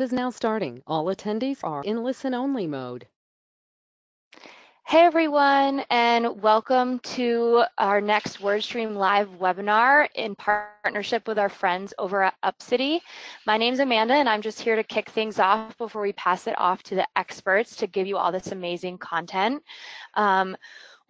Is now starting. All attendees are in listen-only mode. Hey everyone, and welcome to our next WordStream Live webinar in partnership with our friends over at UpCity. My name's Amanda, and I'm just here to kick things off before we pass it off to the experts to give you all this amazing content.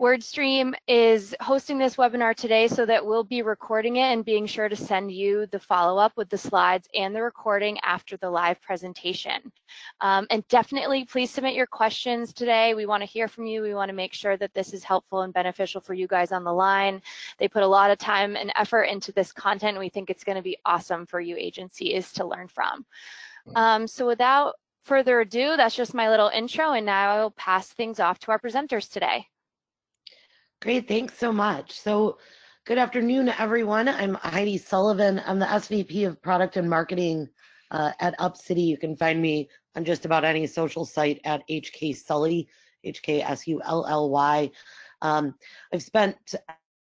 WordStream is hosting this webinar today so that we'll be recording it and being sure to send you the follow-up with the slides and the recording after the live presentation. And definitely please submit your questions today. We want to hear from you. We want to make sure that this is helpful and beneficial for you guys on the line. They put a lot of time and effort into this content, and we think it's going to be awesome for you agencies to learn from. So without further ado, that's just my little intro, and now I'll pass things off to our presenters today. Great, thanks so much. So good afternoon, everyone. I'm Heidi Sullivan. I'm the SVP of Product and Marketing at UpCity. You can find me on just about any social site at HK Sully, HKSULLY. I've spent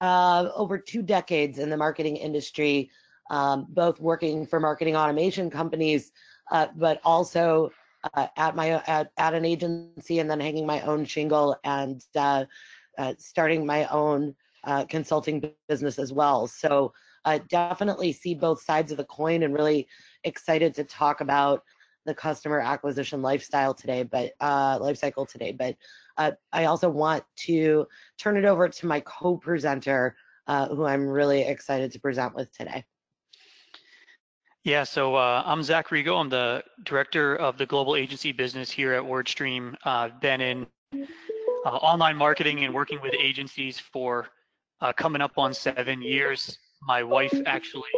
over 2 decades in the marketing industry, both working for marketing automation companies, but also at an agency, and then hanging my own shingle and starting my own consulting business as well. So definitely see both sides of the coin, and really excited to talk about the customer acquisition lifecycle today. But I also want to turn it over to my co-presenter, who I'm really excited to present with today. Yeah, so I'm Zach Rigo. I'm the director of the global agency business here at WordStream. Been in online marketing and working with agencies for coming up on 7 years. My wife actually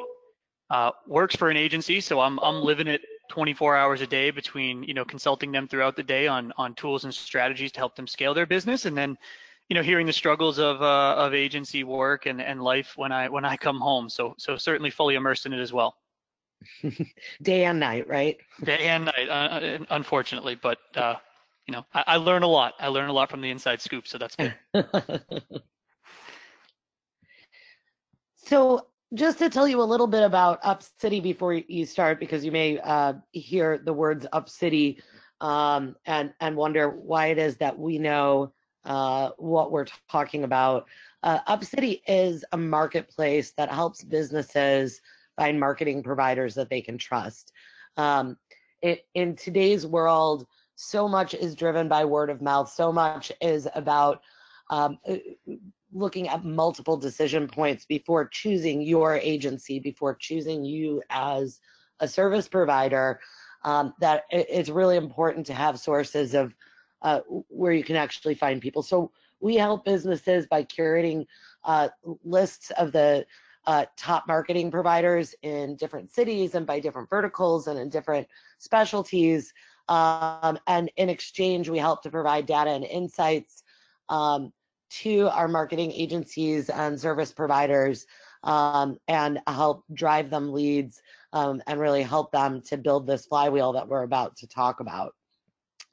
works for an agency, so I'm living it 24 hours a day between consulting them throughout the day on tools and strategies to help them scale their business, and then hearing the struggles of agency work and life when I come home. So certainly fully immersed in it as well. Day and night, right? Day and night, unfortunately, but I learn a lot. I learn a lot from the inside scoop, so that's good. So just to tell you a little bit about UpCity before you start, because you may hear the words UpCity and wonder why it is that we know what we're talking about. UpCity is a marketplace that helps businesses find marketing providers that they can trust. In today's world, so much is driven by word of mouth. So much is about looking at multiple decision points before choosing your agency, before choosing you as a service provider, that it's really important to have sources of where you can actually find people. So we help businesses by curating lists of the top marketing providers in different cities and by different verticals and in different specialties. And in exchange, we help to provide data and insights to our marketing agencies and service providers, and help drive them leads, and really help them to build this flywheel that we're about to talk about.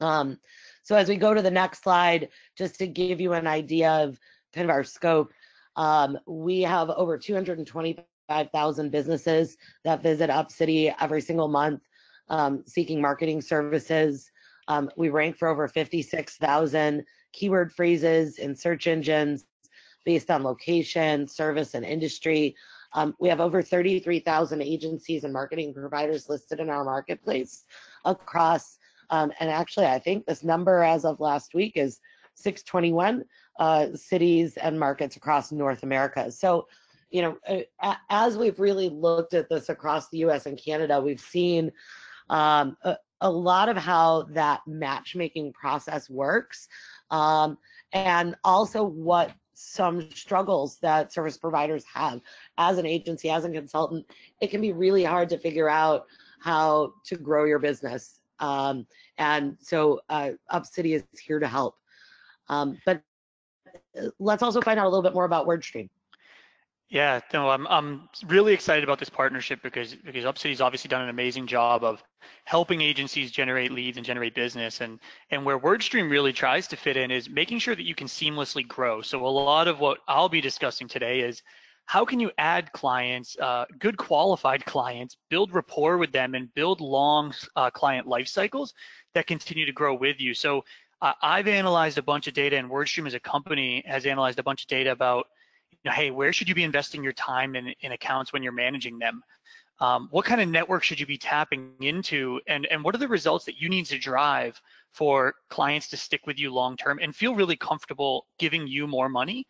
So as we go to the next slide, just to give you an idea of kind of our scope, we have over 225,000 businesses that visit UpCity every single month, seeking marketing services. We rank for over 56,000 keyword phrases in search engines based on location, service, and industry. We have over 33,000 agencies and marketing providers listed in our marketplace across, and actually I think this number as of last week is 621 cities and markets across North America. So, as we've really looked at this across the US and Canada, we've seen a lot of how that matchmaking process works, and also what some struggles that service providers have. As an agency, as a consultant, it can be really hard to figure out how to grow your business. And so UpCity is here to help. But let's also find out a little bit more about WordStream. Yeah, no, I'm really excited about this partnership because UpCity's obviously done an amazing job of helping agencies generate leads and generate business, and where WordStream really tries to fit in is making sure that you can seamlessly grow. So a lot of what I'll be discussing today is how can you add clients, good qualified clients, build rapport with them, and build long client life cycles that continue to grow with you. So I've analyzed a bunch of data, and WordStream as a company has analyzed a bunch of data about, hey, where should you be investing your time in accounts when you're managing them? What kind of network should you be tapping into, and what are the results that you need to drive for clients to stick with you long term and feel really comfortable giving you more money,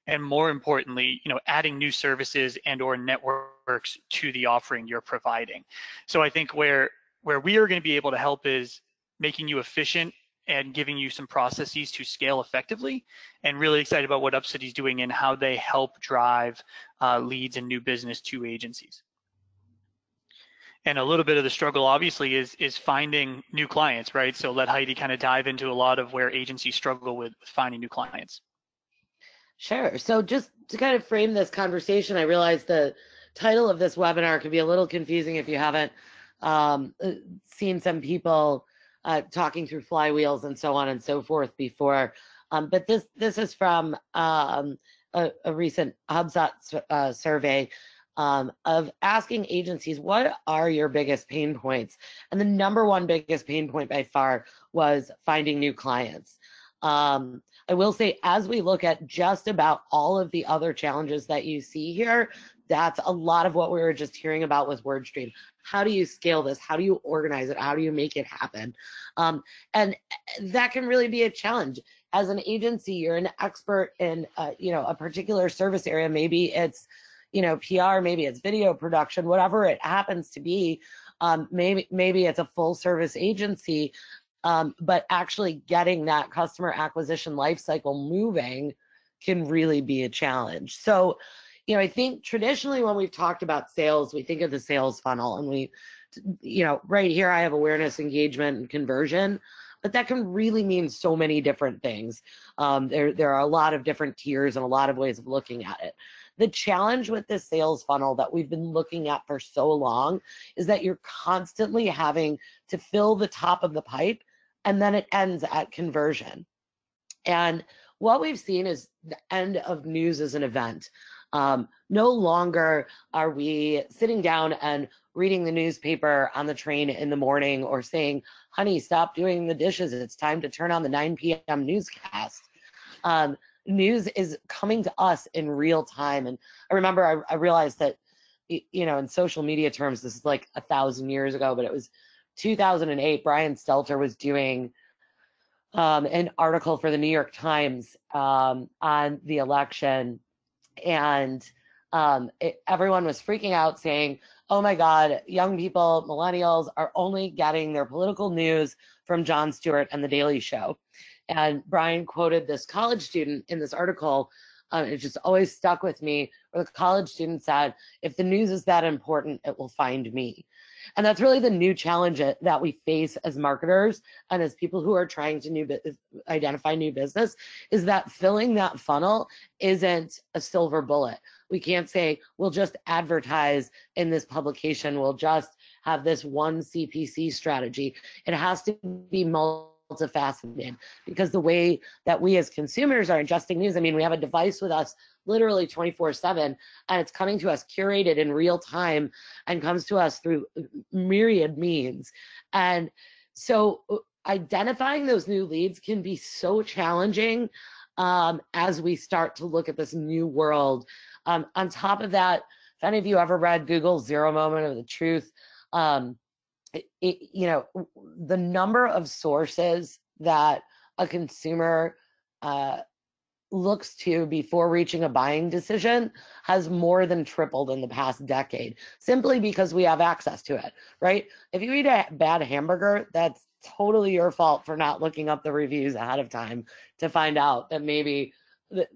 and more importantly, adding new services and or networks to the offering you're providing. So I think where we are going to be able to help is making you efficient and giving you some processes to scale effectively, and really excited about what UpCity is doing and how they help drive leads and new business to agencies. And a little bit of the struggle obviously is finding new clients, right? So let Heidi kind of dive into a lot of where agencies struggle with finding new clients. Sure. So just to kind of frame this conversation, I realize the title of this webinar can be a little confusing if you haven't seen some people talking through flywheels and so on and so forth before. But this is from a recent HubSpot survey of asking agencies, what are your biggest pain points? And the number one biggest pain point by far was finding new clients. I will say, as we look at just about all of the other challenges that you see here, that's a lot of what we were just hearing about with WordStream. How do you scale this? How do you organize it? How do you make it happen? And that can really be a challenge. As an agency, you're an expert in a particular service area. Maybe it's PR, maybe it's video production, whatever it happens to be. Maybe it's a full service agency, but actually getting that customer acquisition lifecycle moving can really be a challenge. So, I think traditionally when we've talked about sales, we think of the sales funnel, and right here I have awareness, engagement, and conversion, but that can really mean so many different things. There are a lot of different tiers and a lot of ways of looking at it. The challenge with this sales funnel that we've been looking at for so long is that you're constantly having to fill the top of the pipe, and then it ends at conversion. And what we've seen is the end of news as an event. No longer are we sitting down and reading the newspaper on the train in the morning, or saying, honey, stop doing the dishes, it's time to turn on the 9 p.m. newscast. News is coming to us in real time. And I remember I realized that, in social media terms, this is like 1,000 years ago, but it was 2008. Brian Stelter was doing an article for the New York Times on the election. And everyone was freaking out, saying, oh my God, young people, millennials, are only getting their political news from Jon Stewart and The Daily Show. And Brian quoted this college student in this article. It just always stuck with me, where the college student said, if the news is that important, it will find me. And that's really the new challenge that we face as marketers and as people who are trying to identify new business, is that filling that funnel isn't a silver bullet. We can't say, we'll just advertise in this publication, we'll just have this one CPC strategy. It has to be multifaceted, because the way that we as consumers are ingesting news, we have a device with us literally 24/7, and it's coming to us curated in real time and comes to us through myriad means. And so identifying those new leads can be so challenging as we start to look at this new world. On top of that, if any of you ever read Google's Zero Moment of the Truth, the number of sources that a consumer looks to before reaching a buying decision has more than tripled in the past decade, simply because we have access to it, right? If you eat a bad hamburger, that's totally your fault for not looking up the reviews ahead of time to find out that maybe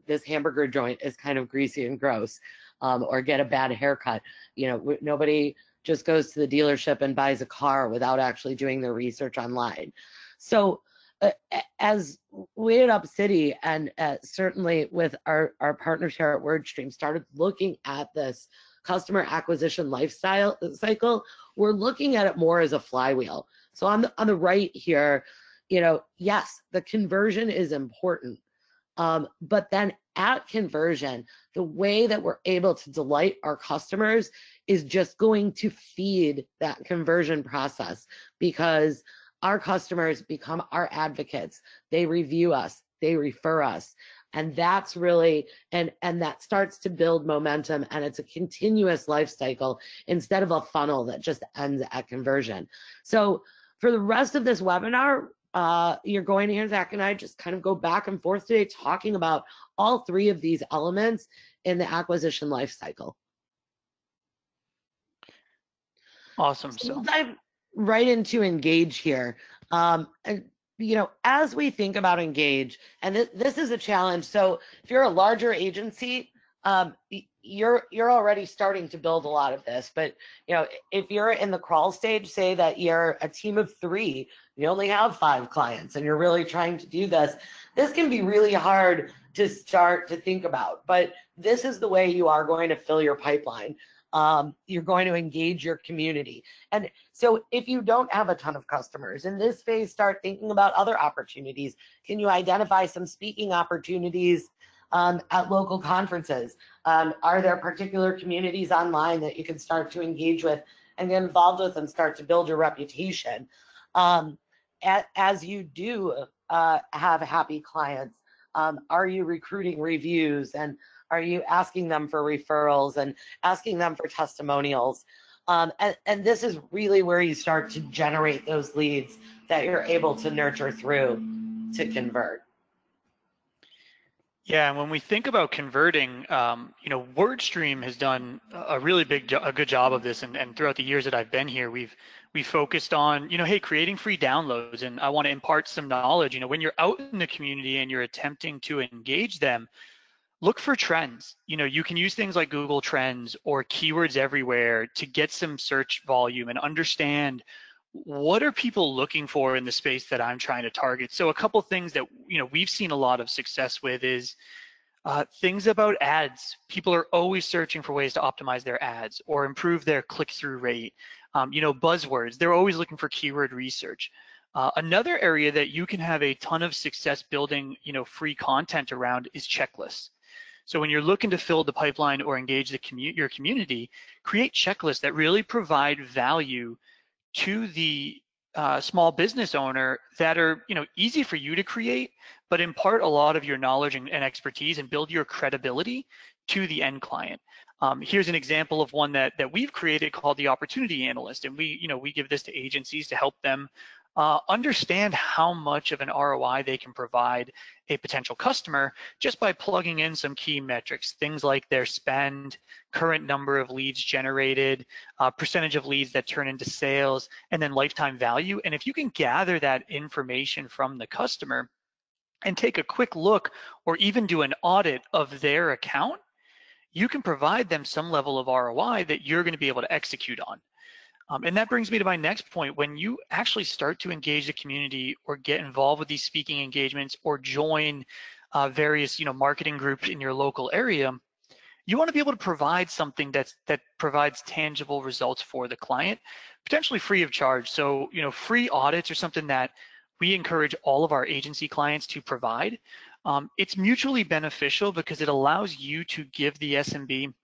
this hamburger joint is kind of greasy and gross, or get a bad haircut. Nobody just goes to the dealership and buys a car without actually doing their research online. So as we at UpCity, and certainly with our partners here at WordStream, started looking at this customer acquisition cycle, we're looking at it more as a flywheel. So on the right here, yes, the conversion is important, But then at conversion, the way that we're able to delight our customers is just going to feed that conversion process, because our customers become our advocates. They review us, they refer us. And that's really, and that starts to build momentum, and it's a continuous life cycle instead of a funnel that just ends at conversion. So for the rest of this webinar, you're going to hear Zach and I just kind of go back and forth today talking about all three of these elements in the acquisition life cycle. Awesome. So we'll dive right into Engage here. And, as we think about Engage, and this is a challenge. So if you're a larger agency, you're already starting to build a lot of this. But if you're in the crawl stage, say that you're a team of 3, you only have 5 clients, and you're really trying to do this, this can be really hard to start to think about. But this is the way you are going to fill your pipeline. You're going to engage your community. And so if you don't have a ton of customers in this phase, start thinking about other opportunities. Can you identify some speaking opportunities at local conferences? Are there particular communities online that you can start to engage with and get involved with and start to build your reputation? As you do have happy clients, are you recruiting reviews, and are you asking them for referrals and asking them for testimonials? And this is really where you start to generate those leads that you're able to nurture through to convert. Yeah, and when we think about converting, WordStream has done a really good job of this, and throughout the years that I've been here, we've focused on, hey, creating free downloads, and I want to impart some knowledge. When you're out in the community and you're attempting to engage them, look for trends. You can use things like Google Trends or keywords everywhere to get some search volume and understand what are people looking for in the space that I'm trying to target. So a couple things that we've seen a lot of success with is things about ads. People are always searching for ways to optimize their ads or improve their click-through rate. Buzzwords, they're always looking for keyword research. Another area that you can have a ton of success building free content around is checklists. So when you're looking to fill the pipeline or engage your community, create checklists that really provide value to the small business owner that are easy for you to create, but impart a lot of your knowledge and expertise and build your credibility to the end client. Here's an example of one that we've created called the Opportunity Analyst, and we give this to agencies to help them understand how much of an ROI they can provide a potential customer just by plugging in some key metrics, things like their spend, current number of leads generated, percentage of leads that turn into sales, and then lifetime value. And if you can gather that information from the customer and take a quick look or even do an audit of their account, you can provide them some level of ROI that you're going to be able to execute on. And that brings me to my next point. When you actually start to engage the community or get involved with these speaking engagements or join various marketing groups in your local area, you want to be able to provide something that provides tangible results for the client, potentially free of charge. So free audits are something that we encourage all of our agency clients to provide. It's mutually beneficial because it allows you to give the SMB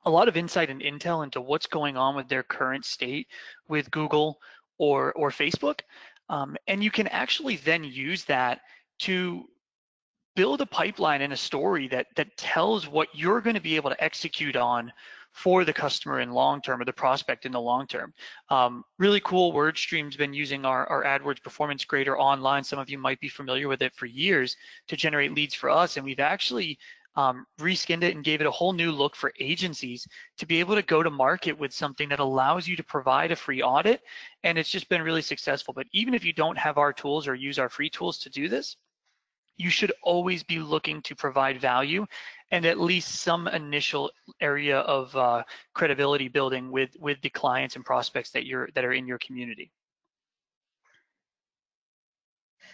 a lot of insight and intel into what's going on with their current state with Google or Facebook. And you can actually then use that to build a pipeline and a story that tells what you're going to be able to execute on for the customer in long term, or the prospect in the long term. Really cool. WordStream's been using our AdWords Performance Grader online. Some of you might be familiar with it for years to generate leads for us, and we've actually reskinned it and gave it a whole new look for agencies to be able to go to market with something that allows you to provide a free audit, and it's just been really successful. But even if you don't have our tools or use our free tools to do this, you should always be looking to provide value and at least some initial area of credibility building with the clients and prospects that are in your community.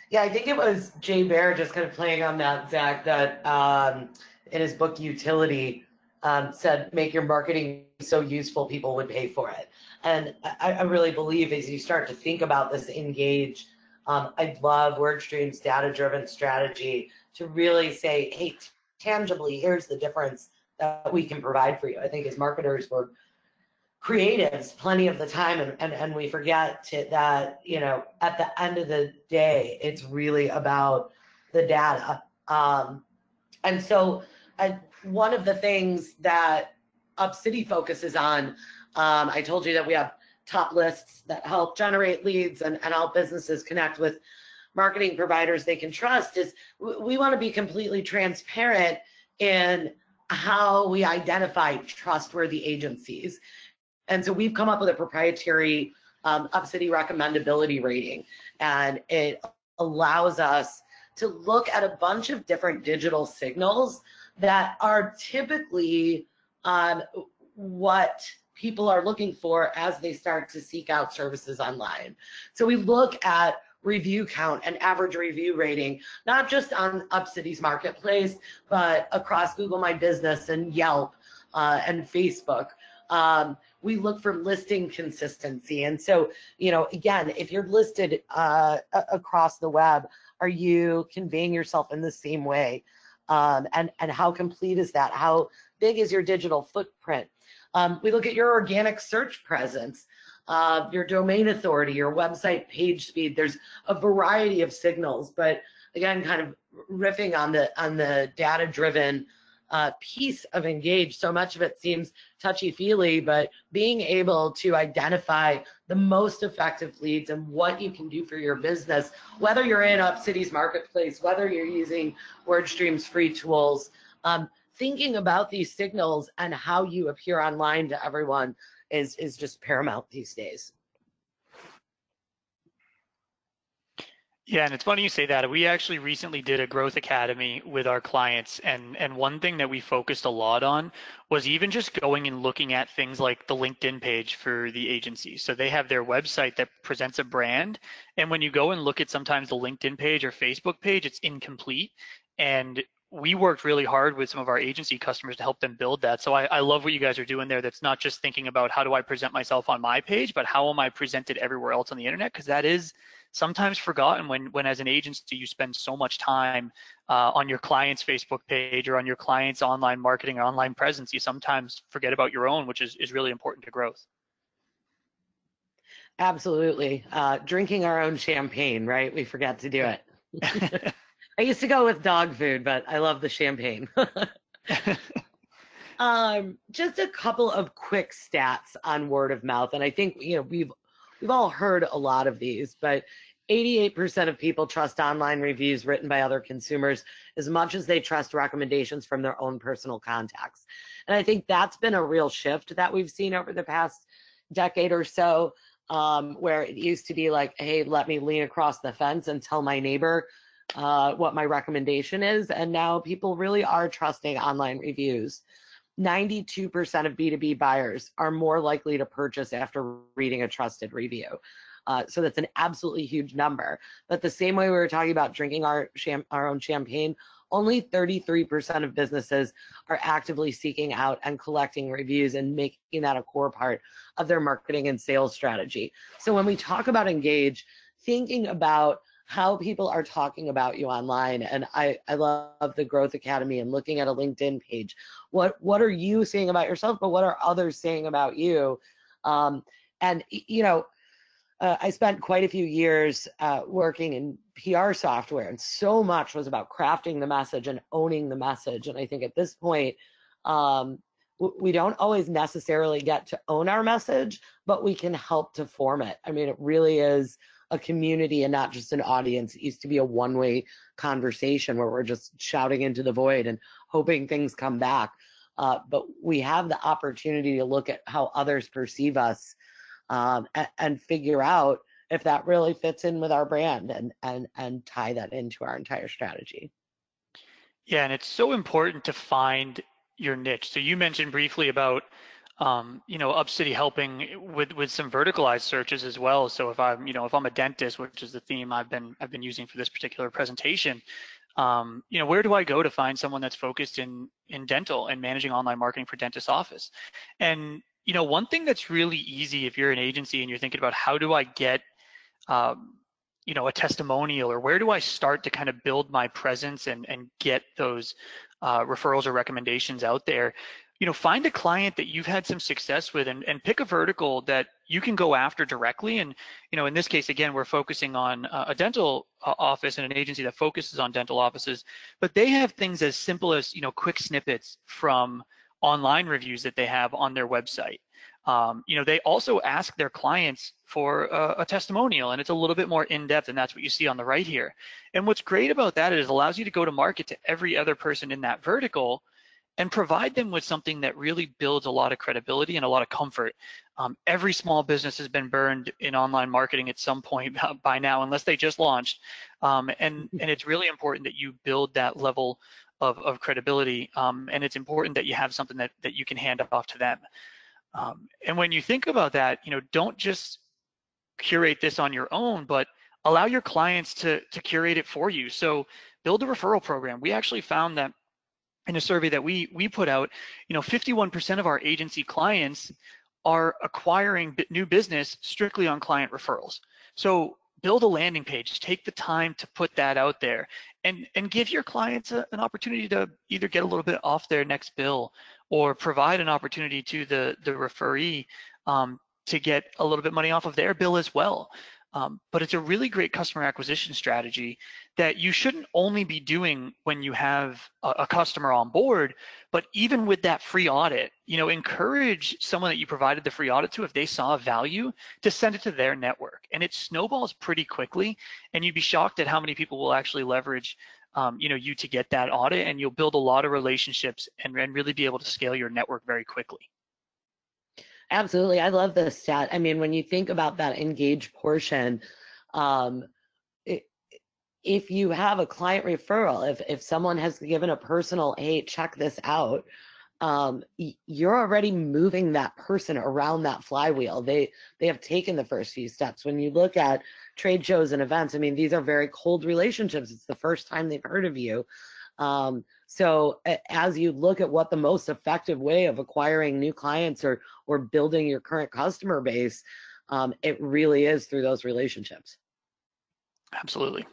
Yeah, I think it was Jay Baer just kind of playing on that, Zach, that in his book Utility said, make your marketing so useful people would pay for it. And I really believe as you start to think about this Engage, I love WordStream's data-driven strategy to really say, hey, tangibly, here's the difference that we can provide for you. I think as marketers, we're creatives plenty of the time, and we forget that, at the end of the day, it's really about the data. And so one of the things that UpCity focuses on, I told you that we have top lists that help generate leads and help businesses connect with marketing providers they can trust, is we want to be completely transparent in how we identify trustworthy agencies. And so we've come up with a proprietary UpCity recommendability rating, and it allows us to look at a bunch of different digital signals that are typically what people are looking for as they start to seek out services online. So we look at review count and average review rating, not just on UpCity's marketplace, but across Google My Business and Yelp and Facebook. We look for listing consistency. And so, again, if you're listed across the web, are you conveying yourself in the same way? And how complete is that? How big is your digital footprint? We look at your organic search presence, your domain authority, your website page speed. There's a variety of signals, but again, kind of riffing on the data-driven piece of Engage. So much of it seems touchy-feely, but being able to identify the most effective leads and what you can do for your business, whether you're in UpCity's marketplace, whether you're using WordStream's free tools, thinking about these signals and how you appear online to everyone is just paramount these days. Yeah, and it's funny you say that. We actually recently did a growth academy with our clients, and one thing that we focused a lot on was even just going and looking at things like the LinkedIn page for the agency. So they have their website that presents a brand, and when you go and look at sometimes the LinkedIn page or Facebook page, it's incomplete. And we worked really hard with some of our agency customers to help them build that. So I love what you guys are doing there. That's not just thinking about how do I present myself on my page, but how am I presented everywhere else on the internet? Because that is sometimes forgotten when as an agency you spend so much time on your client's Facebook page or on your client's online marketing or online presence. You sometimes forget about your own, which is really important to growth. Absolutely. Drinking our own champagne, right? We forget to do it. I used to go with dog food, but I love the champagne. Just a couple of quick stats on word of mouth. And I think, we've all heard a lot of these, but 88% of people trust online reviews written by other consumers as much as they trust recommendations from their own personal contacts. And I think that's been a real shift that we've seen over the past decade or so, where it used to be like, hey, let me lean across the fence and tell my neighbor what my recommendation is. And now people really are trusting online reviews. 92% of B2B buyers are more likely to purchase after reading a trusted review. So that's an absolutely huge number. But the same way we were talking about drinking our own champagne, only 33% of businesses are actively seeking out and collecting reviews and making that a core part of their marketing and sales strategy. So when we talk about Engage, thinking about how people are talking about you online. And I love the Growth Academy and looking at a LinkedIn page. What are you saying about yourself, but what are others saying about you? I spent quite a few years working in PR software, and so much was about crafting the message and owning the message. And I think at this point, we don't always necessarily get to own our message, but we can help to form it. I mean, it really is a community and not just an audience. It used to be a one-way conversation where we're just shouting into the void and hoping things come back. But we have the opportunity to look at how others perceive us and figure out if that really fits in with our brand and tie that into our entire strategy. Yeah, and it's so important to find your niche. So you mentioned briefly about UpCity helping with some verticalized searches as well. So if I'm a dentist, which is the theme I've been using for this particular presentation, where do I go to find someone that's focused in dental and managing online marketing for dentist office? And one thing that's really easy if you're an agency and you're thinking about how do I get a testimonial, or where do I start to kind of build my presence and get those referrals or recommendations out there? Find a client that you've had some success with, and pick a vertical that you can go after directly. And in this case, again, we're focusing on a dental office and an agency that focuses on dental offices, but they have things as simple as quick snippets from online reviews that they have on their website. They also ask their clients for a testimonial, and it's a little bit more in-depth, and that's what you see on the right here. And what's great about that is it allows you to go to market to every other person in that vertical and provide them with something that really builds a lot of credibility and a lot of comfort. Every small business has been burned in online marketing at some point by now, unless they just launched. And it's really important that you build that level of credibility, and it's important that you have something that you can hand off to them. And when you think about that, don't just curate this on your own, but allow your clients to curate it for you. So build a referral program. We actually found that in a survey that we put out, 51% of our agency clients are acquiring new business strictly on client referrals. So build a landing page, take the time to put that out there, and give your clients an opportunity to either get a little bit off their next bill, or provide an opportunity to the referee to get a little bit money off of their bill as well. But it's a really great customer acquisition strategy that you shouldn't only be doing when you have a customer on board, but even with that free audit, encourage someone that you provided the free audit to, if they saw value, to send it to their network. And it snowballs pretty quickly, and you'd be shocked at how many people will actually leverage you to get that audit, and you'll build a lot of relationships and really be able to scale your network very quickly. Absolutely. I love this stat. I mean, when you think about that engaged portion, if you have a client referral, if someone has given a personal, hey, check this out, you're already moving that person around that flywheel. They have taken the first few steps. When you look at trade shows and events, I mean, these are very cold relationships. It's the first time they've heard of you. So as you look at what the most effective way of acquiring new clients or building your current customer base, it really is through those relationships. Absolutely.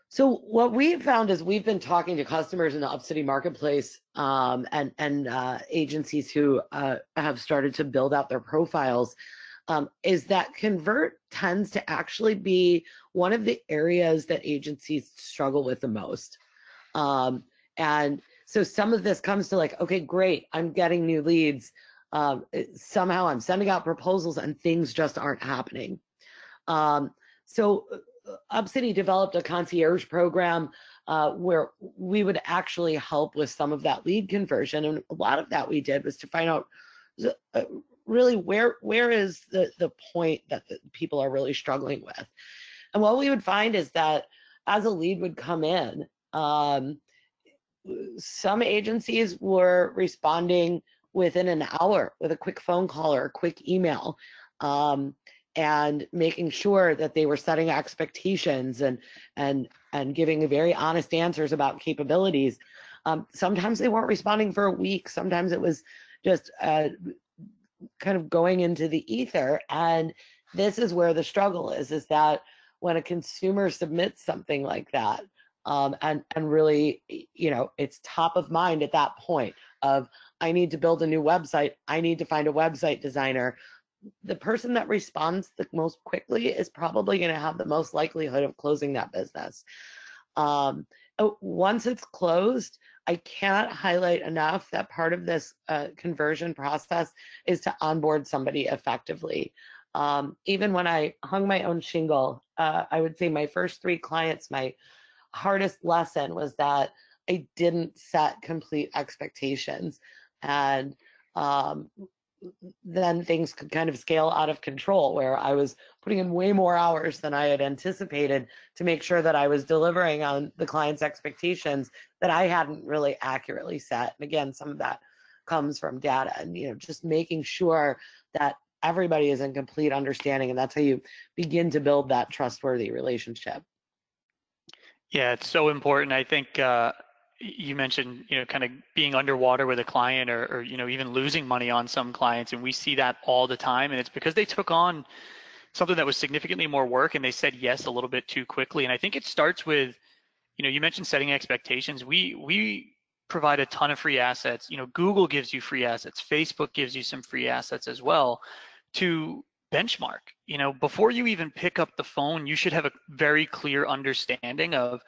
So what we've found is we've been talking to customers in the UpCity marketplace and agencies who have started to build out their profiles, is that convert tends to actually be one of the areas that agencies struggle with the most. And so some of this comes to like, okay, great, I'm getting new leads. Somehow I'm sending out proposals and things just aren't happening. So UpCity developed a concierge program where we would actually help with some of that lead conversion. And a lot of that we did was to find out really where is the point that the people are really struggling with. And what we would find is that as a lead would come in, some agencies were responding within an hour with a quick phone call or a quick email, and making sure that they were setting expectations and giving very honest answers about capabilities. Sometimes they weren't responding for a week. Sometimes it was just kind of going into the ether. And this is where the struggle is that when a consumer submits something like that, and really, it's top of mind at that point of, I need to build a new website, I need to find a website designer. The person that responds the most quickly is probably going to have the most likelihood of closing that business. Once it's closed, I cannot highlight enough that part of this conversion process is to onboard somebody effectively. Even when I hung my own shingle, I would say my first 3 clients, my hardest lesson was that I didn't set complete expectations, and then things could kind of scale out of control, where I was putting in way more hours than I had anticipated to make sure that I was delivering on the client's expectations that I hadn't really accurately set. And again, some of that comes from data and just making sure that everybody is in complete understanding, and that's how you begin to build that trustworthy relationship. Yeah, it's so important. I think you mentioned, kind of being underwater with a client, or even losing money on some clients, and we see that all the time. And it's because they took on something that was significantly more work, and they said yes a little bit too quickly. And I think it starts with, you mentioned setting expectations. We provide a ton of free assets. Google gives you free assets. Facebook gives you some free assets as well to benchmark. Before you even pick up the phone, you should have a very clear understanding of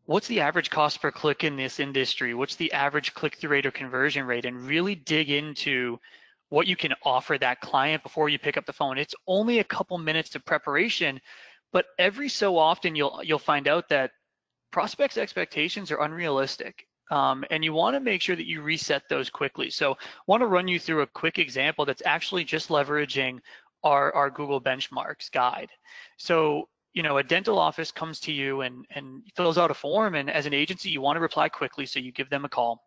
what's the average cost per click in this industry, what's the average click-through rate or conversion rate, and really dig into what you can offer that client before you pick up the phone. It's only a couple minutes of preparation, but every so often you'll find out that prospects' expectations are unrealistic. And you want to make sure that you reset those quickly. So I want to run you through a quick example that's actually just leveraging our Google benchmarks guide. So, a dental office comes to you and fills out a form, and as an agency, you want to reply quickly, so you give them a call.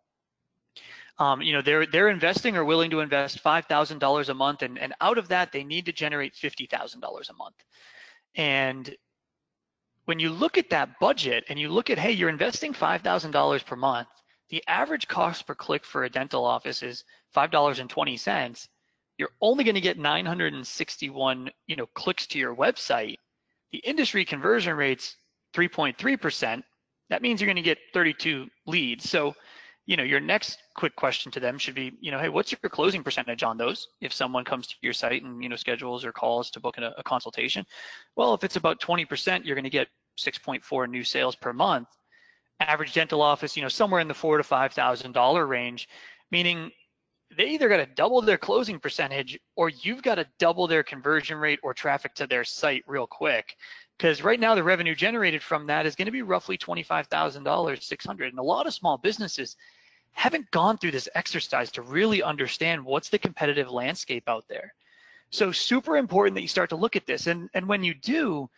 They're investing or willing to invest $5,000 a month, and out of that, they need to generate $50,000 a month. And when you look at that budget and you look at, hey, you're investing $5,000 per month, the average cost per click for a dental office is $5.20. You're only going to get 961, clicks to your website. The industry conversion rate's 3.3%. That means you're going to get 32 leads. So, your next quick question to them should be, hey, what's your closing percentage on those? If someone comes to your site and, schedules or calls to book a consultation, well, if it's about 20%, you're going to get 6.4 new sales per month. Average dental office, somewhere in the $4,000 to $5,000 range, meaning they either got to double their closing percentage or you've got to double their conversion rate or traffic to their site real quick. Because right now the revenue generated from that is going to be roughly $25,000, $600. And a lot of small businesses haven't gone through this exercise to really understand what's the competitive landscape out there. So super important that you start to look at this. And when you do,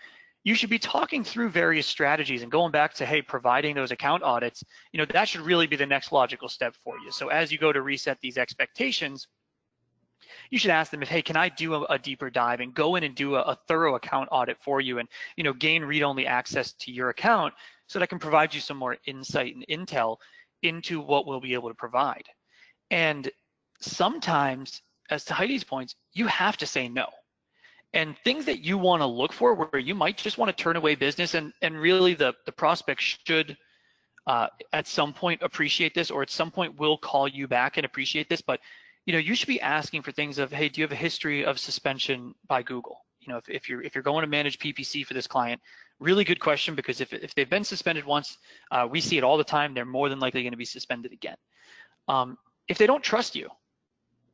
you should be talking through various strategies and going back to, hey, providing those account audits, that should really be the next logical step for you. So as you go to reset these expectations, you should ask them if, hey, can I do a deeper dive and go in and do a thorough account audit for you and, gain read-only access to your account so that I can provide you some more insight and intel into what we'll be able to provide. And sometimes, as to Heidi's points, you have to say no. And things that you want to look for where you might just want to turn away business, and really the prospect should at some point appreciate this, or at some point will call you back and appreciate this, but you should be asking for things of, hey, do you have a history of suspension by Google? If you're going to manage PPC for this client, really good question, because if they've been suspended once, we see it all the time, they're more than likely going to be suspended again. If they don't trust you,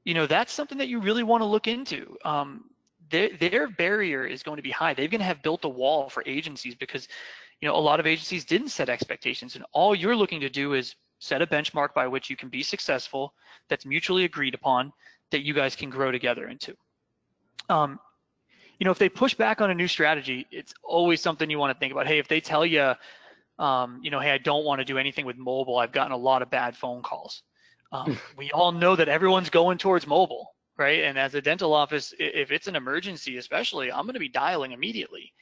that's something that you really want to look into. Their barrier is going to be high. They're going to have built a wall for agencies because, a lot of agencies didn't set expectations, and all you're looking to do is set a benchmark by which you can be successful, that's mutually agreed upon, that you guys can grow together into. If they push back on a new strategy, it's always something you want to think about. Hey, if they tell you, hey, I don't want to do anything with mobile, I've gotten a lot of bad phone calls. We all know that everyone's going towards mobile, right? And as a dental office, if it's an emergency, especially, I'm going to be dialing immediately.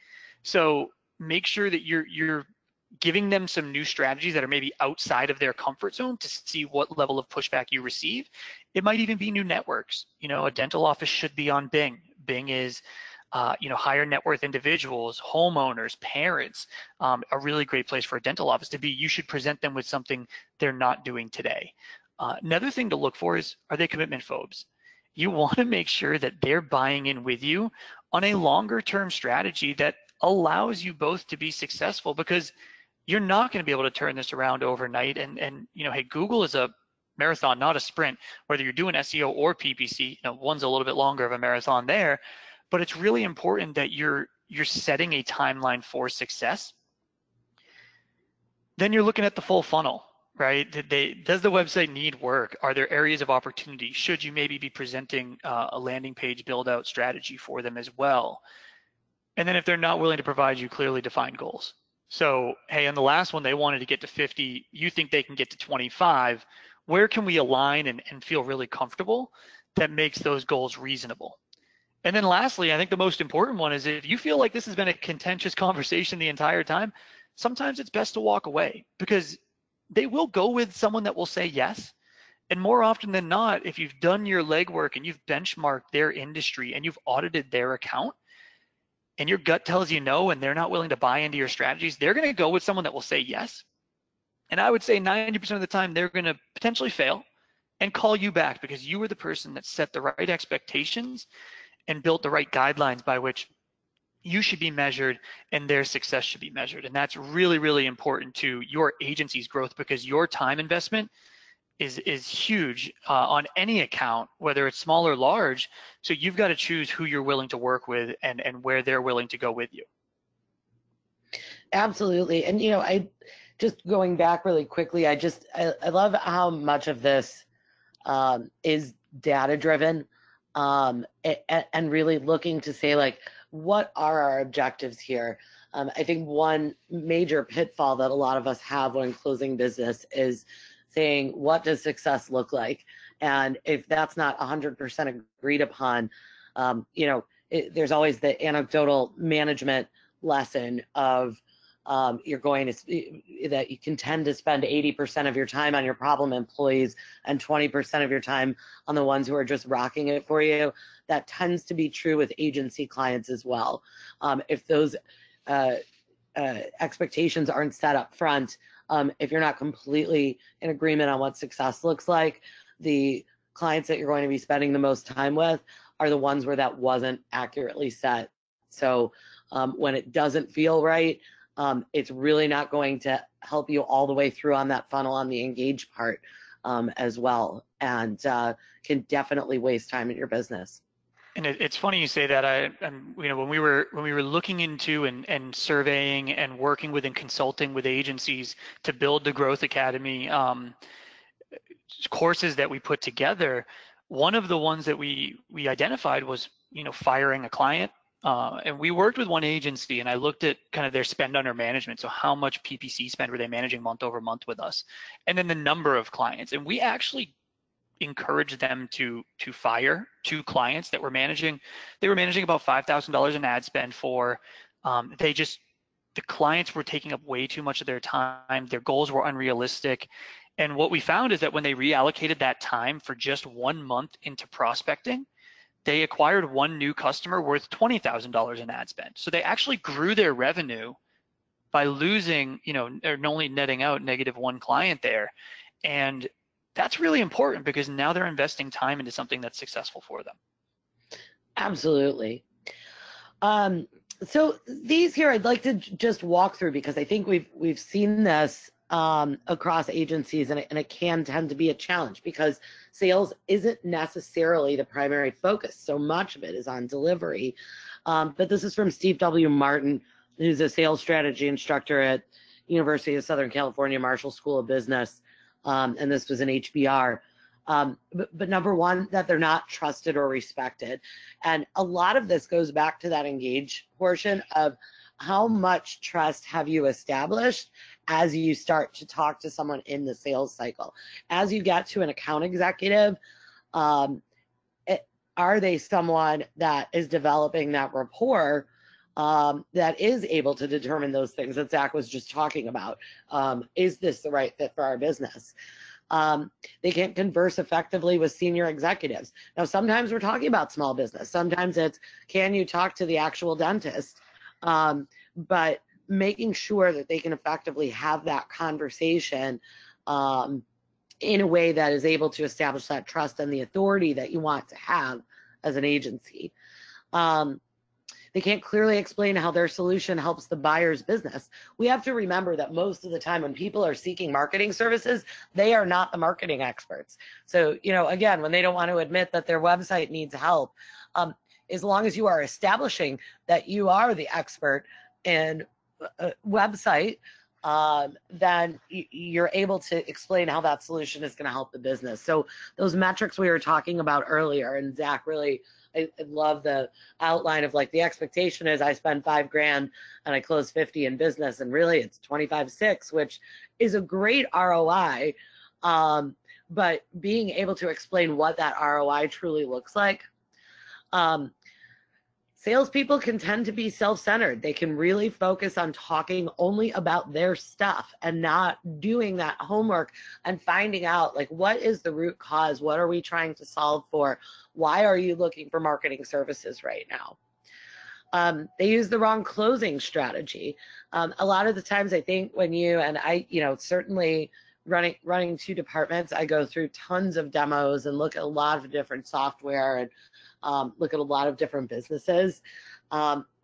So make sure that you're giving them some new strategies that are maybe outside of their comfort zone to see what level of pushback you receive. It might even be new networks. A dental office should be on Bing. Bing is, higher net worth individuals, homeowners, parents, a really great place for a dental office to be. You should present them with something they're not doing today. Another thing to look for is, are they commitment phobes? You want to make sure that they're buying in with you on a longer term strategy that allows you both to be successful, because you're not going to be able to turn this around overnight. And hey, Google is a marathon, not a sprint, whether you're doing SEO or PPC. One's a little bit longer of a marathon there, but it's really important that you're setting a timeline for success. Then you're looking at the full funnel, right? Does the website need work? Are there areas of opportunity? Should you maybe be presenting a landing page build out strategy for them as well? And then if they're not willing to provide you clearly defined goals. So, hey, on the last one, they wanted to get to 50, you think they can get to 25. Where can we align and feel really comfortable that makes those goals reasonable? And then lastly, I think the most important one is, if you feel like this has been a contentious conversation the entire time, sometimes it's best to walk away, because they will go with someone that will say yes. And more often than not, if you've done your legwork and you've benchmarked their industry and you've audited their account, and your gut tells you no and they're not willing to buy into your strategies, they're going to go with someone that will say yes. And I would say 90% of the time they're going to potentially fail and call you back because you were the person that set the right expectations and built the right guidelines by which you should be measured and their success should be measured. And that's really, really important to your agency's growth because your time investment is huge on any account, whether it's small or large. So you've got to choose who you're willing to work with and where they're willing to go with you. Absolutely. And, I just going back really quickly, I love how much of this is data driven and really looking to say, like, what are our objectives here? I think one major pitfall that a lot of us have when closing business is saying, what does success look like? And if that's not 100% agreed upon, there's always the anecdotal management lesson of you're going to, that you can tend to spend 80% of your time on your problem employees and 20% of your time on the ones who are just rocking it for you. That tends to be true with agency clients as well. If those expectations aren't set up front, if you're not completely in agreement on what success looks like, the clients that you're going to be spending the most time with are the ones where that wasn't accurately set. So when it doesn't feel right, it's really not going to help you all the way through on that funnel on the engage part as well, and can definitely waste time in your business. And it's funny you say that. When we were looking into and surveying and working with and consulting with agencies to build the Growth Academy courses that we put together, one of the ones that we identified was firing a client. And we worked with one agency, and I looked at kind of their spend under management. So how much PPC spend were they managing month over month with us, and then the number of clients. And we actually encourage them to fire 2 clients that were managing. They were managing about $5,000 in ad spend for. The clients were taking up way too much of their time. Their goals were unrealistic. And what we found is that when they reallocated that time for just 1 month into prospecting, they acquired 1 new customer worth $20,000 in ad spend. So they actually grew their revenue by losing, or only netting out -1 client there. And that's really important because now they're investing time into something that's successful for them. Absolutely. So these here I'd like to just walk through because I think we've seen this across agencies, and it can tend to be a challenge because sales isn't necessarily the primary focus. So much of it is on delivery. But this is from Steve W. Martin, who's a sales strategy instructor at University of Southern California Marshall School of Business. And this was an HBR. But number one, that they're not trusted or respected. And a lot of this goes back to that engage portion of how much trust have you established as you start to talk to someone in the sales cycle. As you get to an account executive, are they someone that is developing that rapport that is able to determine those things that Zach was just talking about? Is this the right fit for our business? They can't converse effectively with senior executives. Now, sometimes we're talking about small business. Sometimes it's, can you talk to the actual dentist? But making sure that they can effectively have that conversation in a way that is able to establish that trust and the authority that you want to have as an agency. They can't clearly explain how their solution helps the buyer's business. We have to remember that most of the time when people are seeking marketing services, they are not the marketing experts. So, again, when they don't want to admit that their website needs help, as long as you are establishing that you are the expert in a website, then you're able to explain how that solution is going to help the business. So those metrics we were talking about earlier, and Zach really, I love the outline of like the expectation is I spend $5,000 and I close 50 in business, and really it's 25.6, which is a great ROI. But being able to explain what that ROI truly looks like. Salespeople can tend to be self-centered. They can really focus on talking only about their stuff and not doing that homework and finding out, like, what is the root cause? What are we trying to solve for? Why are you looking for marketing services right now? They use the wrong closing strategy. A lot of the times I think when you, and I, certainly running two departments, I go through tons of demos and look at a lot of different software and look at a lot of different businesses.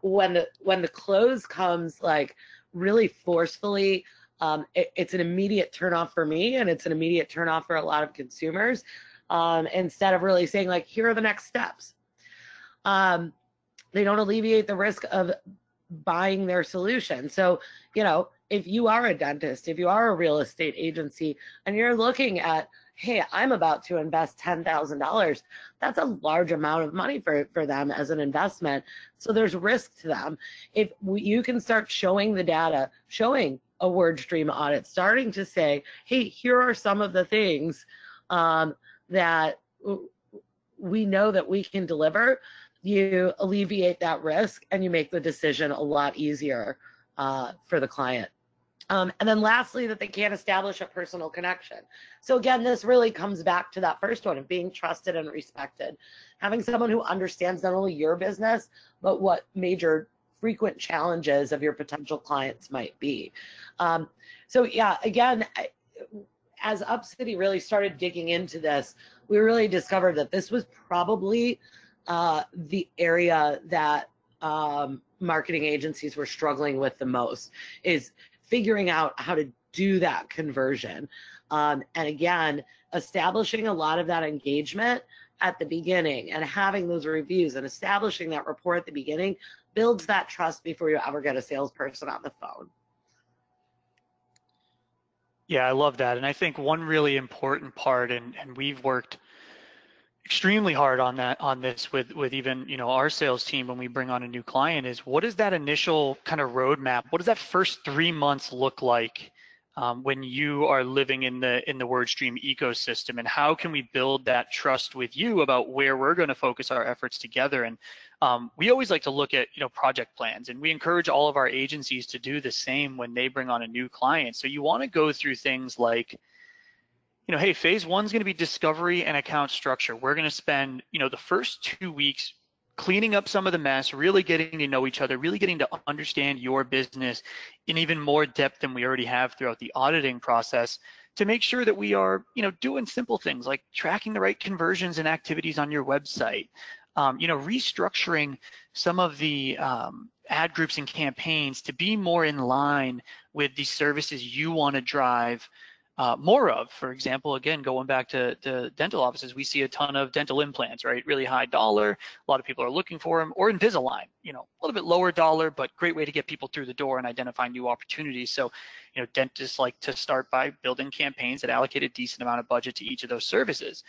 When the close comes like really forcefully, it's an immediate turnoff for me, and it's an immediate turnoff for a lot of consumers. Instead of really saying like, here are the next steps. They don't alleviate the risk of buying their solution. So, if you are a dentist, if you are a real estate agency, and you're looking at, hey, I'm about to invest $10,000, that's a large amount of money for them as an investment. So there's risk to them. If you can start showing the data, showing a WordStream audit, starting to say, hey, here are some of the things that we know that we can deliver, you alleviate that risk and you make the decision a lot easier for the client. And then lastly, that they can't establish a personal connection. So again, this really comes back to that first one of being trusted and respected. Having someone who understands not only your business, but what major frequent challenges of your potential clients might be. So yeah, again, as UpCity really started digging into this, we really discovered that this was probably the area that marketing agencies were struggling with the most, is figuring out how to do that conversion. And again, establishing a lot of that engagement at the beginning and having those reviews and establishing that rapport at the beginning builds that trust before you ever get a salesperson on the phone. Yeah, I love that. And I think one really important part, and we've worked extremely hard on this with even our sales team when we bring on a new client, is what is that initial kind of roadmap? What does that first 3 months look like when you are living in the WordStream ecosystem, and how can we build that trust with you about where we're going to focus our efforts together? And we always like to look at project plans, and we encourage all of our agencies to do the same when they bring on a new client. So you want to go through things like, hey, phase 1 is going to be discovery and account structure. We're going to spend, the first 2 weeks cleaning up some of the mess, really getting to know each other, really getting to understand your business in even more depth than we already have throughout the auditing process, to make sure that we are, doing simple things like tracking the right conversions and activities on your website, restructuring some of the ad groups and campaigns to be more in line with the services you want to drive more of. For example, again, going back to dental offices, we see a ton of dental implants, right? Really high dollar. A lot of people are looking for them. Or Invisalign, a little bit lower dollar, but great way to get people through the door and identify new opportunities. So, dentists like to start by building campaigns that allocate a decent amount of budget to each of those services.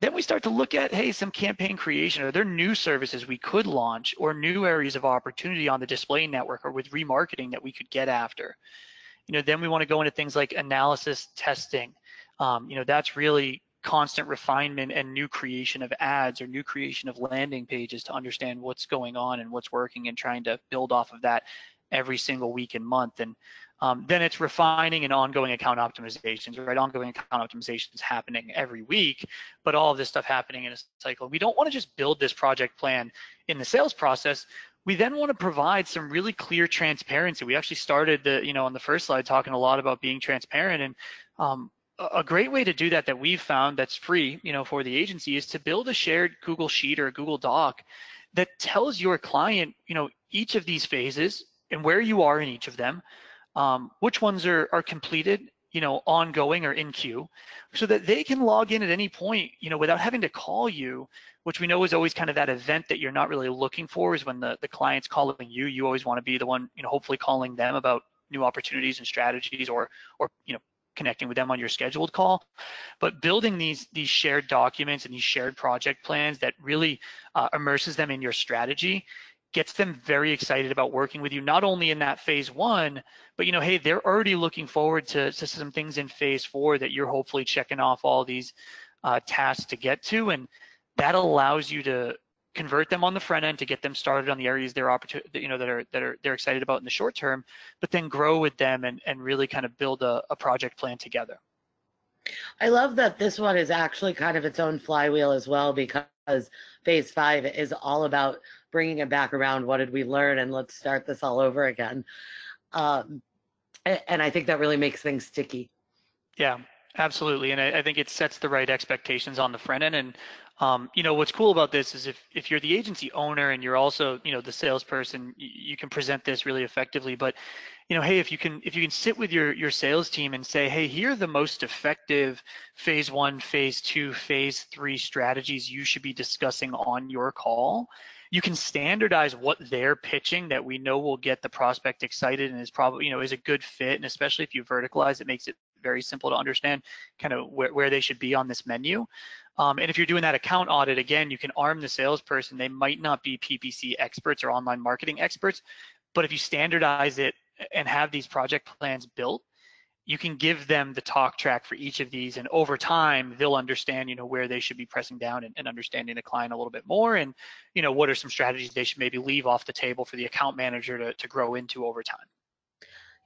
Then we start to look at, hey, some campaign creation. Are there new services we could launch, or new areas of opportunity on the display network or with remarketing that we could get after? Then we want to go into things like analysis testing. That's really constant refinement and new creation of ads or new creation of landing pages to understand what's going on and what's working, and trying to build off of that every single week and month. And then it's refining and ongoing account optimizations, right? Ongoing account optimizations happening every week, but all of this stuff happening in a cycle. We don't want to just build this project plan in the sales process. We then want to provide some really clear transparency. We actually started on the first slide talking a lot about being transparent, and a great way to do that we've found that's free, for the agency, is to build a shared Google Sheet or a Google Doc that tells your client, each of these phases and where you are in each of them, which ones are completed, ongoing or in queue, so that they can log in at any point, without having to call you, which we know is always kind of that event that you're not really looking for, is when the client's calling you. You always want to be the one, hopefully calling them about new opportunities and strategies, or connecting with them on your scheduled call. But building these shared documents and these shared project plans that really immerses them in your strategy gets them very excited about working with you, not only in that phase 1, but hey, they're already looking forward to some things in phase 4 that you're hopefully checking off all these tasks to get to. And that allows you to convert them on the front end to get them started on the areas they're they're excited about in the short term, but then grow with them and really kind of build a project plan together. I love that this one is actually kind of its own flywheel as well, because phase 5 is all about bringing it back around. What did we learn? And let's start this all over again. And I think that really makes things sticky. Yeah, absolutely. And I think it sets the right expectations on the front end. And what's cool about this is if you're the agency owner and you're also, the salesperson, you can present this really effectively. But, hey, if you can sit with your sales team and say, hey, here are the most effective phase 1, phase 2, phase 3 strategies you should be discussing on your call. You can standardize what they're pitching that we know will get the prospect excited and is probably, is a good fit. And especially if you verticalize, it makes it very simple to understand kind of where they should be on this menu. And if you're doing that account audit, again, you can arm the salesperson. They might not be PPC experts or online marketing experts, but if you standardize it and have these project plans built, you can give them the talk track for each of these, and over time they'll understand where they should be pressing down and understanding the client a little bit more, and what are some strategies they should maybe leave off the table for the account manager to grow into over time.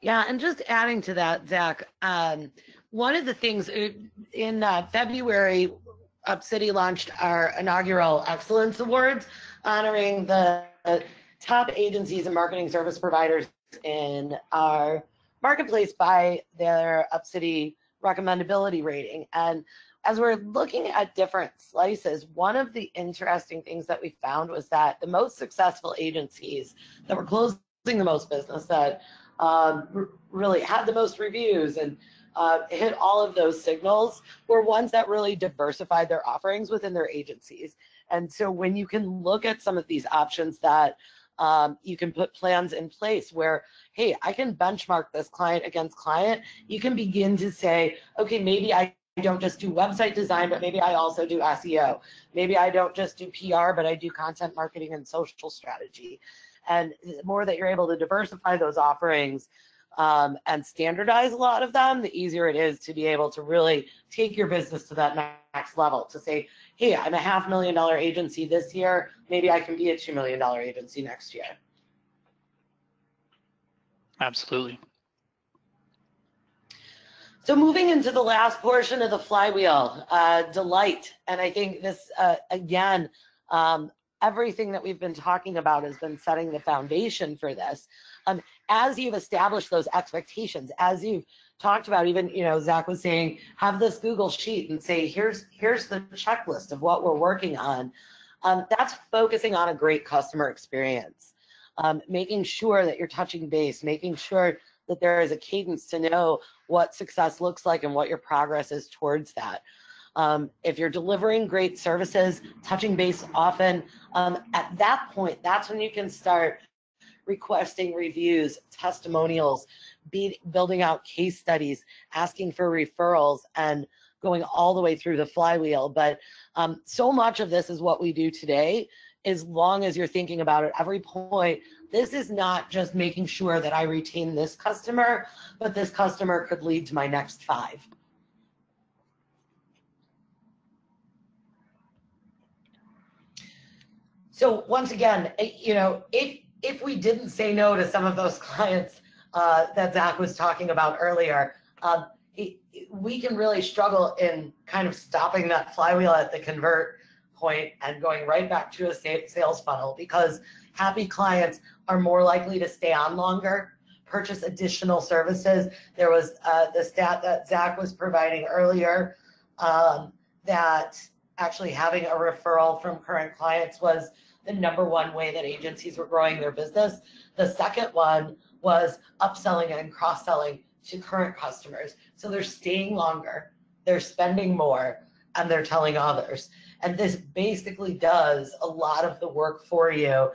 Yeah, and just adding to that, Zach, one of the things in February, UpCity launched our inaugural Excellence Awards, honoring the top agencies and marketing service providers in our marketplace by their UpCity recommendability rating. And as we're looking at different slices, one of the interesting things that we found was that the most successful agencies that were closing the most business, that really had the most reviews and hit all of those signals, were ones that really diversified their offerings within their agencies. And so when you can look at some of these options that you can put plans in place where, hey, I can benchmark this client against client, you can begin to say, okay, maybe I don't just do website design, but maybe I also do SEO. Maybe I don't just do PR, but I do content marketing and social strategy. And the more that you're able to diversify those offerings and standardize a lot of them, the easier it is to be able to really take your business to that next level, to say, hey, I'm a $500,000 agency this year, maybe I can be a $2 million agency next year. Absolutely. So moving into the last portion of the flywheel, delight. And I think this, again, everything that we've been talking about has been setting the foundation for this. As you've established those expectations, as you've talked about, even, Zach was saying, have this Google sheet and say, here's the checklist of what we're working on. That's focusing on a great customer experience, making sure that you're touching base, making sure that there is a cadence to know what success looks like and what your progress is towards that. If you're delivering great services, touching base often, at that point, that's when you can start requesting reviews, testimonials, building out case studies, asking for referrals, and going all the way through the flywheel. But so much of this is what we do today, as long as you're thinking about it every point. This is not just making sure that I retain this customer, but this customer could lead to my next 5. So once again, if we didn't say no to some of those clients that Zach was talking about earlier, we can really struggle in kind of stopping that flywheel at the convert point and going right back to a sales funnel, because happy clients are more likely to stay on longer, purchase additional services. There was the stat that Zach was providing earlier that actually having a referral from current clients was the #1 way that agencies were growing their business. The second one was upselling and cross-selling to current customers. So they're staying longer, they're spending more, and they're telling others. And this basically does a lot of the work for you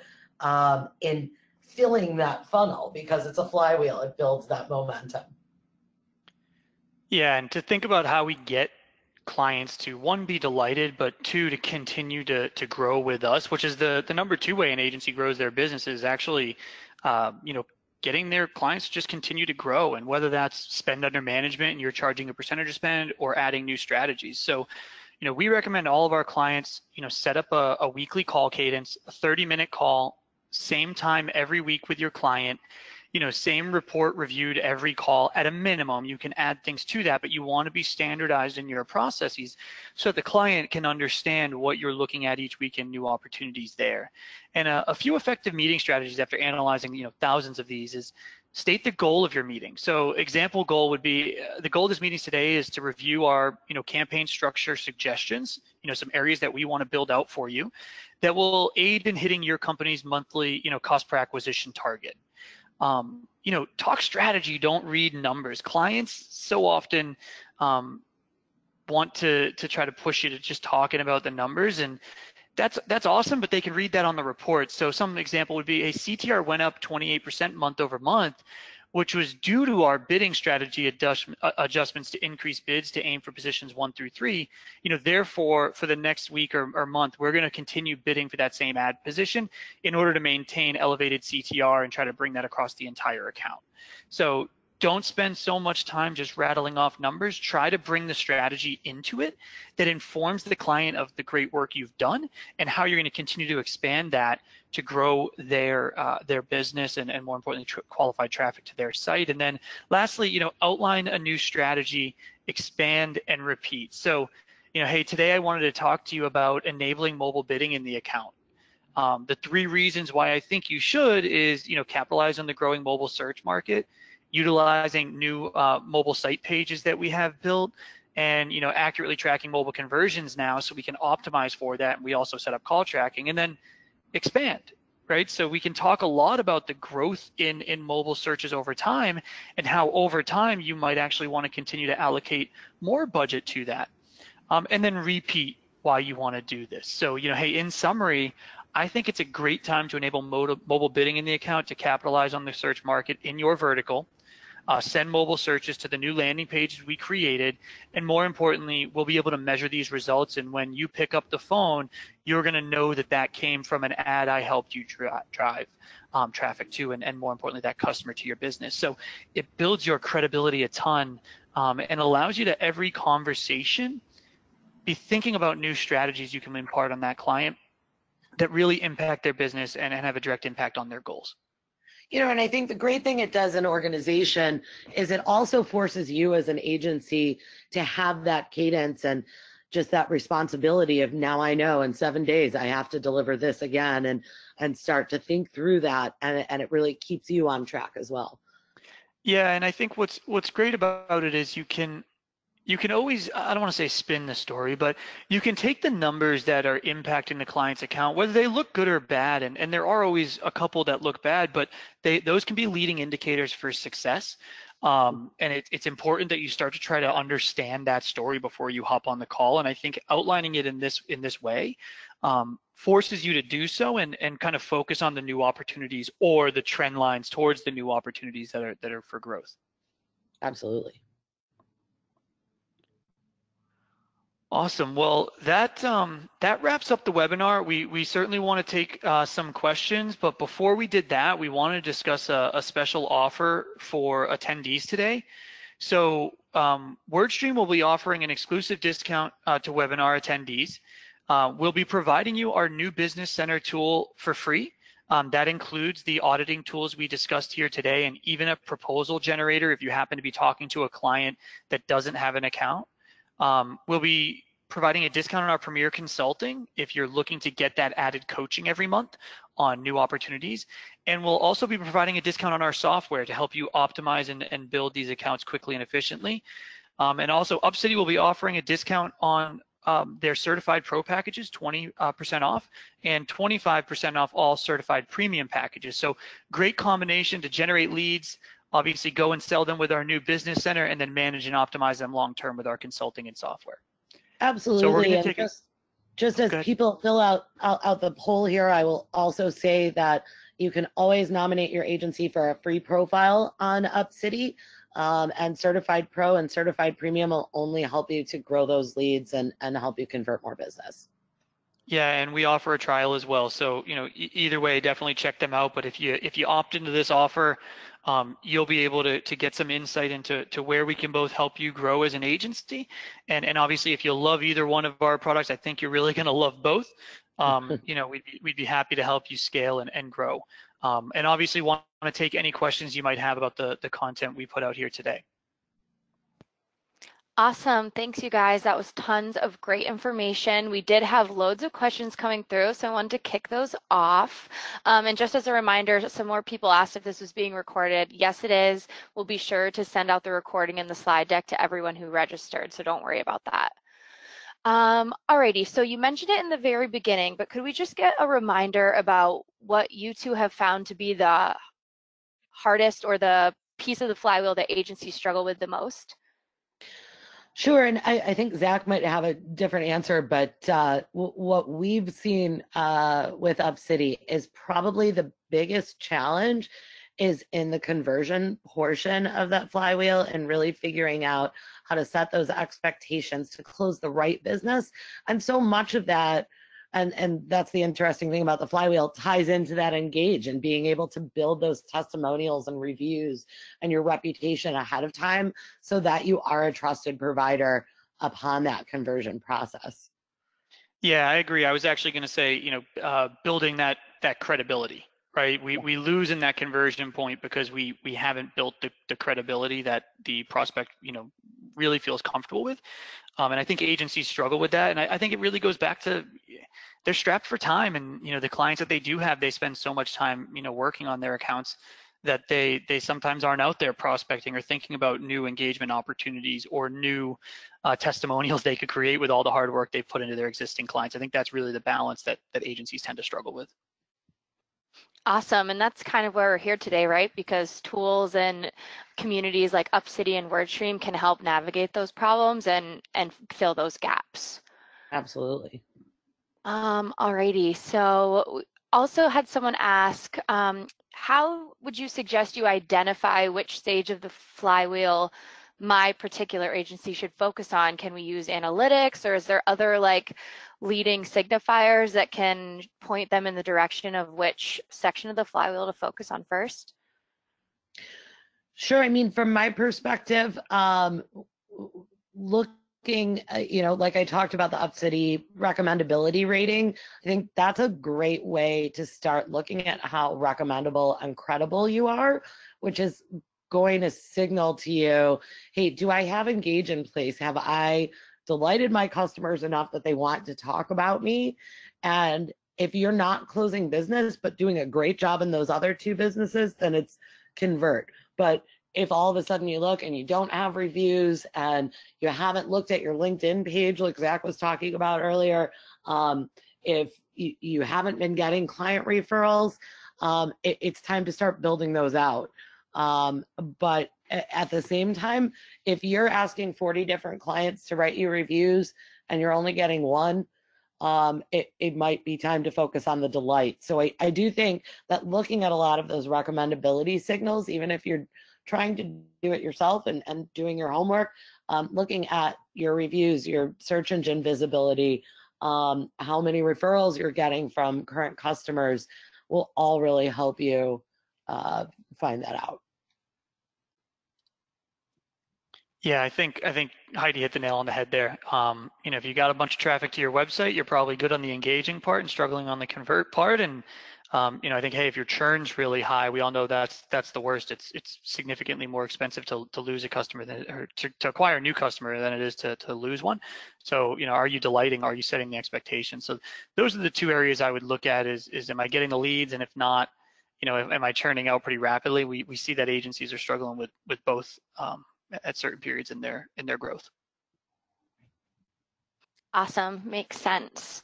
in filling that funnel, because it's a flywheel. It builds that momentum. Yeah, and to think about how we get clients to, 1, be delighted, but 2, to continue to grow with us, which is the #2 way an agency grows their business, is actually getting their clients to just continue to grow, and whether that's spend under management and you're charging a percentage of spend, or adding new strategies. So we recommend all of our clients set up a weekly call cadence, a 30-minute call, same time every week with your client. same report reviewed every call at a minimum. You can add things to that, but you want to be standardized in your processes so that the client can understand what you're looking at each week and new opportunities there. And a few effective meeting strategies after analyzing thousands of these is state the goal of your meeting. So example goal would be, the goal of this meeting today is to review our campaign structure suggestions, some areas that we want to build out for you that will aid in hitting your company's monthly cost per acquisition target. Talk strategy, don't read numbers. Clients so often want to try to push you to just talking about the numbers, and that's awesome, but they can read that on the report. So some example would be a CTR went up 28% month over month, which was due to our bidding strategy adjustments to increase bids to aim for positions 1 through 3. Therefore, for the next week or month, we're going to continue bidding for that same ad position in order to maintain elevated CTR and try to bring that across the entire account. So don't spend so much time just rattling off numbers. Try to bring the strategy into it that informs the client of the great work you've done and how you're going to continue to expand that to grow their business and more importantly, qualified traffic to their site. And then lastly, outline a new strategy, expand and repeat. So, hey, today I wanted to talk to you about enabling mobile bidding in the account. The 3 reasons why I think you should is, capitalize on the growing mobile search market, utilizing new mobile site pages that we have built, and accurately tracking mobile conversions now so we can optimize for that. And we also set up call tracking, and then expand, right? So we can talk a lot about the growth in mobile searches over time and how over time you might actually want to continue to allocate more budget to that. And then repeat why you want to do this. So, hey, in summary, I think it's a great time to enable mobile bidding in the account to capitalize on the search market in your vertical. Send mobile searches to the new landing pages we created, and more importantly, we'll be able to measure these results, and when you pick up the phone, you're going to know that came from an ad I helped you drive traffic to, and more importantly, that customer to your business. So it builds your credibility a ton and allows you to, every conversation, be thinking about new strategies you can impart on that client that really impact their business and have a direct impact on their goals. And I think the great thing it does in organization is it also forces you as an agency to have that cadence and just that responsibility of, now I know in 7 days I have to deliver this again, and start to think through that, and it really keeps you on track as well. Yeah, and I think what's great about it is you can always, I don't want to say spin the story, but you can take the numbers that are impacting the client's account, whether they look good or bad, and there are always a couple that look bad, but those can be leading indicators for success. And it's important that you start to try to understand that story before you hop on the call. And I think outlining it in this way forces you to do so and kind of focus on the new opportunities or the trend lines towards the new opportunities that are for growth. Absolutely. Awesome. Well, that wraps up the webinar. We certainly want to take some questions, but before we did that, we want to discuss a special offer for attendees today. So WordStream will be offering an exclusive discount to webinar attendees. We'll be providing you our new Business Center tool for free. That includes the auditing tools we discussed here today, and even a proposal generator if you happen to be talking to a client that doesn't have an account. We'll be providing a discount on our Premier Consulting if you're looking to get that added coaching every month on new opportunities. And we'll also be providing a discount on our software to help you optimize and build these accounts quickly and efficiently. And also UpCity will be offering a discount on their certified pro packages, 20% off, and 25% off all certified premium packages. So great combination to generate leads, obviously go and sell them with our new Business Center, and then manage and optimize them long-term with our consulting and software. Absolutely. So we're going to and take just as people fill out the poll here, I will also say that you can always nominate your agency for a free profile on UpCity, and Certified Pro and Certified Premium will only help you to grow those leads and help you convert more business. Yeah, and we offer a trial as well. So, either way, definitely check them out. But if you opt into this offer, you'll be able to get some insight into where we can both help you grow as an agency. And obviously, if you love either one of our products, I think you're really going to love both. We'd be happy to help you scale and grow. And obviously want to take any questions you might have about the content we put out here today. Awesome. Thanks, you guys. That was tons of great information. We did have loads of questions coming through, so I wanted to kick those off. And just as a reminder, some more people asked if this was being recorded. Yes, it is. We'll be sure to send out the recording and the slide deck to everyone who registered, so don't worry about that. Alrighty, so you mentioned it in the very beginning, but could we just get a reminder about what you two have found to be the hardest or the piece of the flywheel that agencies struggle with the most? Sure, and I think Zach might have a different answer, but what we've seen with UpCity is probably the biggest challenge is in the conversion portion of that flywheel and really figuring out how to set those expectations to close the right business. And so much of that, and that's the interesting thing about the flywheel, ties into that engage and being able to build those testimonials and reviews and your reputation ahead of time so that you are a trusted provider upon that conversion process. Yeah, I agree. I was actually going to say, building that credibility, right? We lose in that conversion point because we haven't built the credibility that the prospect, really feels comfortable with. And I think agencies struggle with that. And I think it really goes back to they're strapped for time, and the clients that they do have, they spend so much time working on their accounts that they sometimes aren't out there prospecting or thinking about new engagement opportunities or new testimonials they could create with all the hard work they've put into their existing clients. I think that's really the balance that agencies tend to struggle with. Awesome, and that's kind of why we're here today, right? Because tools and communities like UpCity and WordStream can help navigate those problems and fill those gaps. Absolutely. Alrighty, so also had someone ask, how would you suggest you identify which stage of the flywheel my particular agency should focus on? Can we use analytics, or is there other leading signifiers that can point them in the direction of which section of the flywheel to focus on first? Sure. I mean, from my perspective, looking, like I talked about the UpCity recommendability rating, I think that's a great way to start looking at how recommendable and credible you are, which is going to signal to you, hey, do I have Engage in place? Have I delighted my customers enough that they want to talk about me? And if you're not closing business, but doing a great job in those other two businesses, then it's convert. But if all of a sudden you look and you don't have reviews and you haven't looked at your LinkedIn page, like Zach was talking about earlier, if you haven't been getting client referrals, it's time to start building those out. But at the same time, if you're asking 40 different clients to write you reviews and you're only getting one, it might be time to focus on the delight. So I do think that looking at a lot of those recommendability signals, even if you're trying to do it yourself and doing your homework, looking at your reviews, your search engine visibility, how many referrals you're getting from current customers will all really help you find that out. Yeah, I think Heidi hit the nail on the head there. If you got a bunch of traffic to your website, you're probably good on the engaging part and struggling on the convert part. And I think, hey, if your churn's really high, we all know that's the worst. It's significantly more expensive to lose a customer or to acquire a new customer than it is to lose one. So are you delighting? Are you setting the expectation? So those are the two areas I would look at: is am I getting the leads, and if not, am I churning out pretty rapidly? We see that agencies are struggling with both at certain periods in their growth. Awesome, makes sense.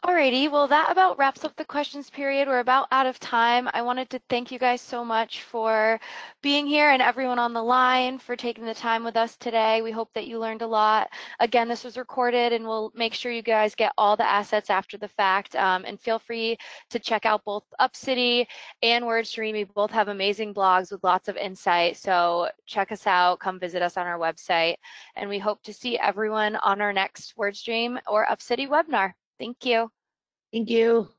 Alrighty, well that about wraps up the questions period. We're about out of time. I wanted to thank you guys so much for being here and everyone on the line for taking the time with us today. We hope that you learned a lot. Again, this was recorded and we'll make sure you guys get all the assets after the fact. And feel free to check out both UpCity and WordStream. We both have amazing blogs with lots of insight. So check us out, come visit us on our website. And we hope to see everyone on our next WordStream or UpCity webinar. Thank you. Thank you.